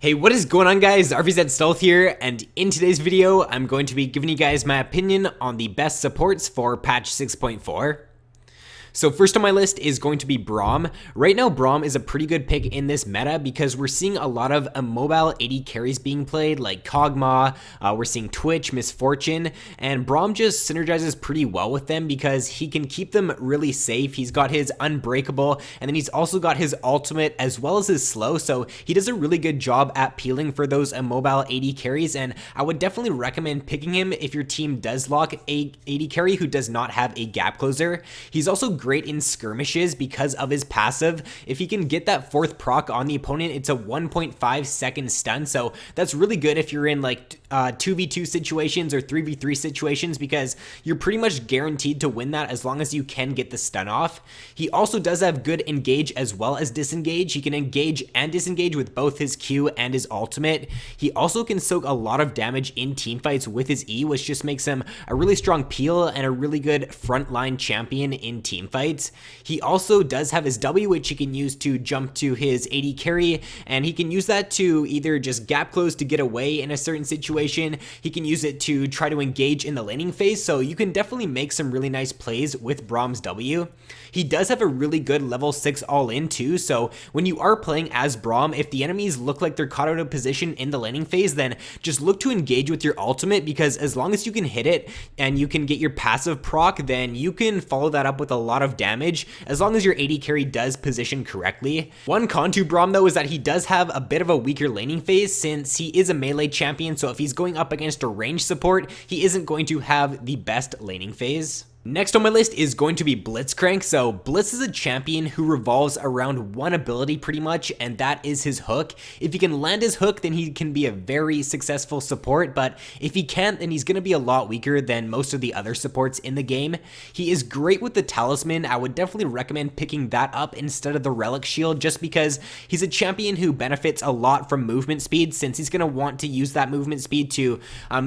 Hey, what is going on, guys? RvzStealth here, and in today's video, I'm going to be giving you guys my opinion on the best supports for patch 6.4. So first on my list is going to be Brahm. Right now, Brahm is a pretty good pick in this meta because we're seeing a lot of immobile AD carries being played, like Kog'Maw, we're seeing Twitch, Misfortune, and Brahm just synergizes pretty well with them because he can keep them really safe. He's got his Unbreakable, and then he's also got his ultimate as well as his slow, so he does a really good job at peeling for those immobile AD carries, and I would definitely recommend picking him if your team does lock a AD carry who does not have a gap closer. He's also great in skirmishes because of his passive. If he can get that fourth proc on the opponent, it's a 1.5 second stun, so that's really good if you're in like 2v2 situations or 3v3 situations because you're pretty much guaranteed to win that as long as you can get the stun off. He also does have good engage as well as disengage. He can engage and disengage with both his Q and his ultimate. He also can soak a lot of damage in teamfights with his E, which just makes him a really strong peel and a really good frontline champion in teamfights. He also does have his W, which he can use to jump to his AD carry, and he can use that to either just gap close to get away in a certain situation. He can use it to try to engage in the laning phase, so you can definitely make some really nice plays with Brahm's W. He does have a really good level 6 all-in too, so when you are playing as Brahm, if the enemies look like they're caught out of position in the laning phase, then just look to engage with your ultimate, because as long as you can hit it and you can get your passive proc, then you can follow that up with a lot of damage as long as your AD carry does position correctly. One con to Brahm though is that he does have a bit of a weaker laning phase since he is a melee champion, so if he's going up against a range support, he isn't going to have the best laning phase. Next on my list is going to be Blitzcrank. So Blitz is a champion who revolves around one ability pretty much, and that is his hook. If he can land his hook, then he can be a very successful support, but if he can't, then he's going to be a lot weaker than most of the other supports in the game. He is great with the talisman. I would definitely recommend picking that up instead of the relic shield, just because he's a champion who benefits a lot from movement speed, since he's going to want to use that movement speed to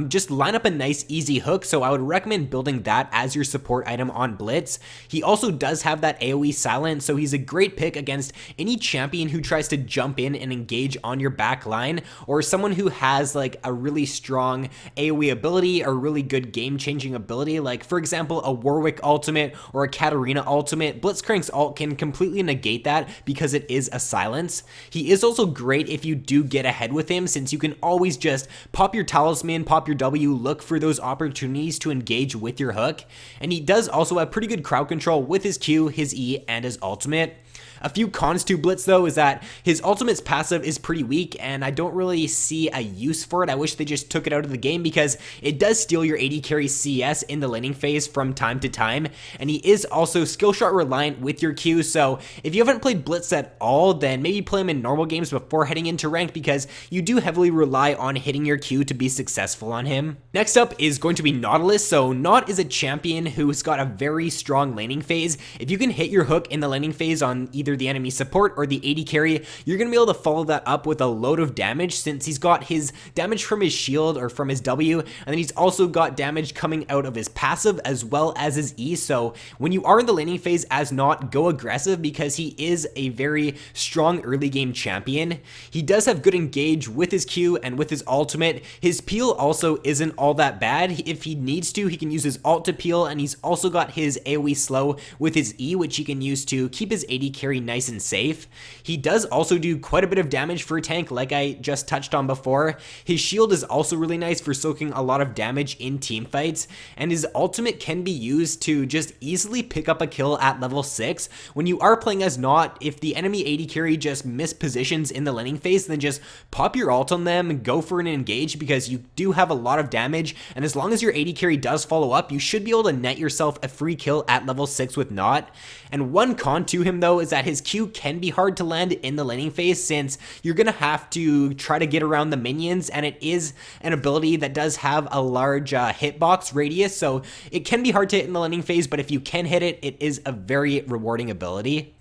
just line up a nice easy hook. So I would recommend building that as your support item on Blitz. He also does have that AoE silence, so he's a great pick against any champion who tries to jump in and engage on your back line, or someone who has like a really strong AoE ability or really good game-changing ability, like for example a Warwick ultimate or a Katarina ultimate. Blitzcrank's ult can completely negate that because it is a silence. He is also great if you do get ahead with him, since you can always just pop your talisman, pop your W, look for those opportunities to engage with your hook, and he does also have pretty good crowd control with his Q, his E, and his ultimate. A few cons to Blitz though is that his ultimate's passive is pretty weak, and I don't really see a use for it. I wish they just took it out of the game because it does steal your AD carry CS in the laning phase from time to time, and he is also skill shot reliant with your Q, so if you haven't played Blitz at all, then maybe play him in normal games before heading into ranked, because you do heavily rely on hitting your Q to be successful on him. Next up is going to be Nautilus. So Naut is a champion who's got a very strong laning phase. If you can hit your hook in the laning phase on either the enemy support or the AD carry, you're going to be able to follow that up with a load of damage, since he's got his damage from his shield or from his W, and then he's also got damage coming out of his passive as well as his E. So when you are in the laning phase as Naut, go aggressive because he is a very strong early game champion. He does have good engage with his Q and with his ultimate. His peel also isn't all that bad. If he needs to, he can use his ult to peel, and he's also got his AoE slow with his E, which he can use to keep his AD carry nice and safe. He does also do quite a bit of damage for a tank, like I just touched on before. His shield is also really nice for soaking a lot of damage in team fights, and his ultimate can be used to just easily pick up a kill at level 6. When you are playing as Naut, if the enemy AD carry just mispositions in the laning phase, then just pop your ult on them, go for an engage, because you do have a lot of damage, and as long as your AD carry does follow up, you should be able to net yourself a free kill at level 6 with Naut. And one con to him though is that his Q can be hard to land in the laning phase, since you're going to have to try to get around the minions, and it is an ability that does have a large hitbox radius, so it can be hard to hit in the laning phase, but if you can hit it, it is a very rewarding ability.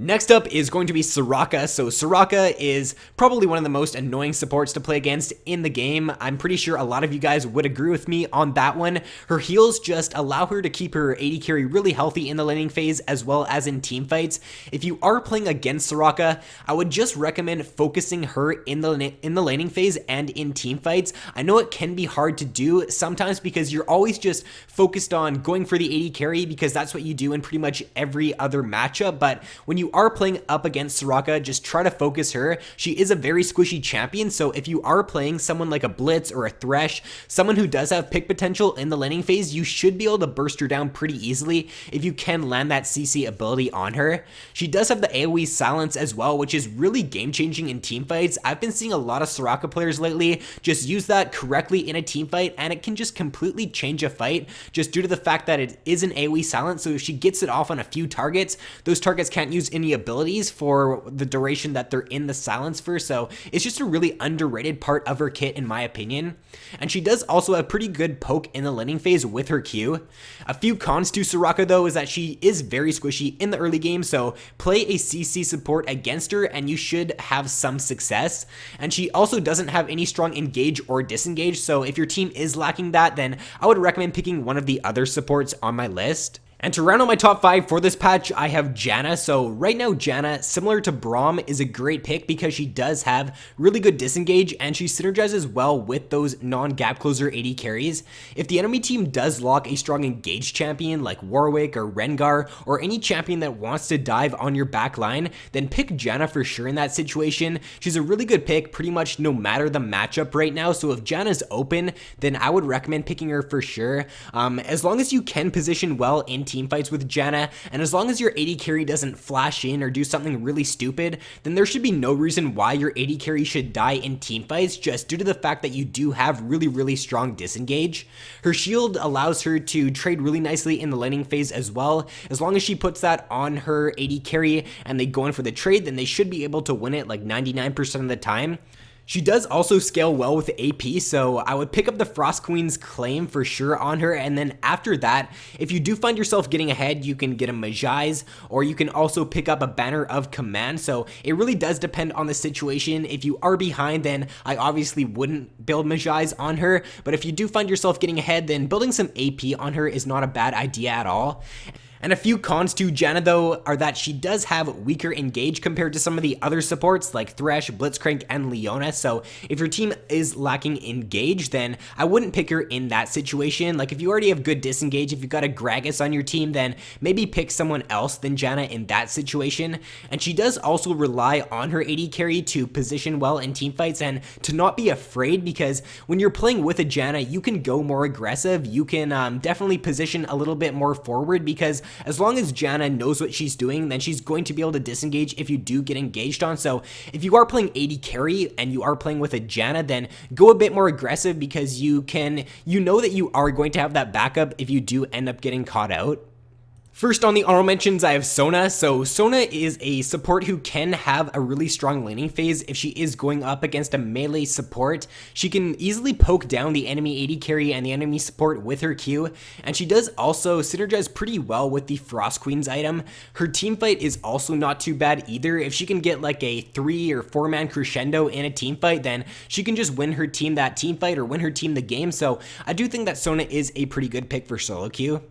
Next up is going to be Soraka. So Soraka is probably one of the most annoying supports to play against in the game. I'm pretty sure a lot of you guys would agree with me on that one. Her heals just allow her to keep her AD carry really healthy in the laning phase as well as in team fights. If you are playing against Soraka, I would just recommend focusing her in the laning phase and in team fights. I know it can be hard to do sometimes because you're always just focused on going for the AD carry because that's what you do in pretty much every other matchup, but when you are playing up against Soraka, just try to focus her. She is a very squishy champion, so if you are playing someone like a Blitz or a Thrash, someone who does have pick potential in the laning phase, you should be able to burst her down pretty easily if you can land that CC ability on her. She does have the AoE silence as well, which is really game-changing in team fights. I've been seeing a lot of Soraka players lately just use that correctly in a team fight, and it can just completely change a fight just due to the fact that it is an AoE silence, so if she gets it off on a few targets, those targets can't use any abilities for the duration that they're in the silence for, so it's just a really underrated part of her kit in my opinion. And she does also have pretty good poke in the laning phase with her Q. A few cons to Soraka though is that she is very squishy in the early game, so play a CC support against her and you should have some success. And she also doesn't have any strong engage or disengage, so if your team is lacking that, then I would recommend picking one of the other supports on my list. And to round out my top 5 for this patch, I have Janna. So right now, Janna, similar to Brahm, is a great pick because she does have really good disengage and she synergizes well with those non-gap closer AD carries. If the enemy team does lock a strong engaged champion like Warwick or Rengar or any champion that wants to dive on your back line, then pick Janna for sure in that situation. She's a really good pick pretty much no matter the matchup right now. So if Janna's open, then I would recommend picking her for sure. As long as you can position well in team fights with Janna, and as long as your AD carry doesn't flash in or do something really stupid, then there should be no reason why your AD carry should die in team fights just due to the fact that you do have really strong disengage. Her shield allows her to trade really nicely in the laning phase as well. As long as she puts that on her AD carry and they go in for the trade, then they should be able to win it like 99% of the time. She does also scale well with AP, so I would pick up the Frost Queen's claim for sure on her, and then after that, if you do find yourself getting ahead, you can get a Magi's, or you can also pick up a Banner of Command, so it really does depend on the situation. If you are behind, then I obviously wouldn't build Magi's on her, but if you do find yourself getting ahead, then building some AP on her is not a bad idea at all. And a few cons to Janna though are that she does have weaker engage compared to some of the other supports like Thrash, Blitzcrank, and Leona. So if your team is lacking engage, then I wouldn't pick her in that situation. Like if you already have good disengage, if you've got a Gragas on your team, then maybe pick someone else than Janna in that situation. And she does also rely on her AD carry to position well in team fights and to not be afraid, because when you're playing with a Janna, you can go more aggressive. You can definitely position a little bit more forward, because as long as Janna knows what she's doing, then she's going to be able to disengage if you do get engaged on. So if you are playing AD carry and you are playing with a Janna, then go a bit more aggressive, because you know that you are going to have that backup if you do end up getting caught out. First on the honorable mentions, I have Sona. So Sona is a support who can have a really strong laning phase if she is going up against a melee support. She can easily poke down the enemy AD carry and the enemy support with her Q, and she does also synergize pretty well with the Frost Queen's item. Her team fight is also not too bad either. If she can get like a 3 or 4 man crescendo in a team fight, then she can just win her team that team fight or win her team the game. So I do think that Sona is a pretty good pick for solo queue.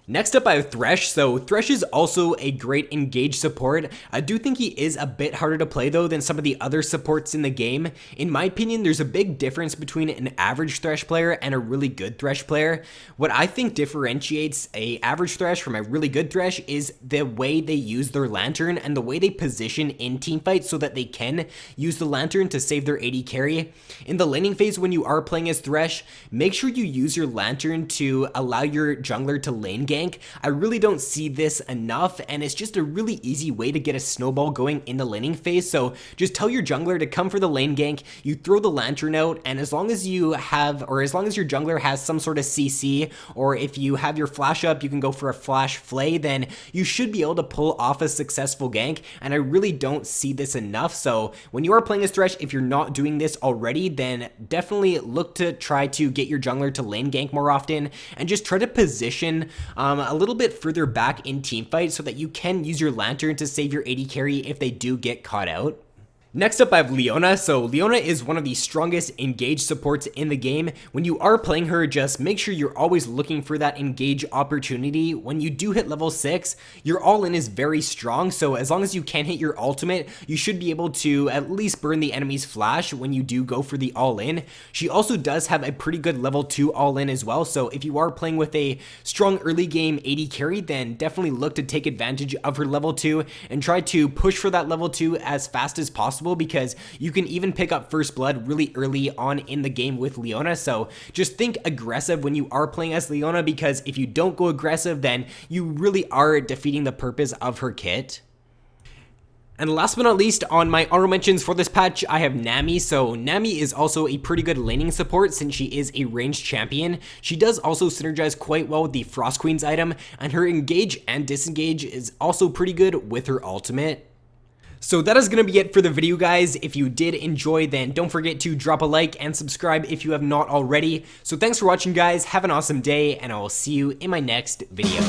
Next up, I have Thrash. So Thrash is also a great engage support. I do think he is a bit harder to play though than some of the other supports in the game. In my opinion, there's a big difference between an average Thrash player and a really good Thrash player. What I think differentiates a average Thrash from a really good Thrash is the way they use their Lantern and the way they position in teamfights so that they can use the Lantern to save their AD carry. In the laning phase, when you are playing as Thrash, make sure you use your Lantern to allow your jungler to lane gank. I really don't see this enough, and it's just a really easy way to get a snowball going in the laning phase. So just tell your jungler to come for the lane gank, you throw the Lantern out, and as long as you have, or as long as your jungler has some sort of CC, or if you have your flash up, you can go for a flash flay, then you should be able to pull off a successful gank, and I really don't see this enough. So when you are playing as Thresh, if you're not doing this already, then definitely look to try to get your jungler to lane gank more often, and just try to position a little bit further back in teamfight so that you can use your lantern to save your AD carry if they do get caught out. Next up, I have Leona. So Leona is one of the strongest engage supports in the game. When you are playing her, just make sure you're always looking for that engage opportunity. When you do hit level 6, your all-in is very strong, so as long as you can hit your ultimate, you should be able to at least burn the enemy's flash when you do go for the all-in. She also does have a pretty good level 2 all-in as well, so if you are playing with a strong early game AD carry, then definitely look to take advantage of her level 2 and try to push for that level 2 as fast as possible, because you can even pick up first blood really early on in the game with Leona. So just think aggressive when you are playing as Leona, because if you don't go aggressive, then you really are defeating the purpose of her kit. And last but not least, on my honorable mentions for this patch, I have Nami. So Nami is also a pretty good laning support since she is a ranged champion. She does also synergize quite well with the Frost Queen's item, and her engage and disengage is also pretty good with her ultimate. So that is going to be it for the video, guys. If you did enjoy, then don't forget to drop a like and subscribe if you have not already. So thanks for watching, guys. Have an awesome day, and I will see you in my next video.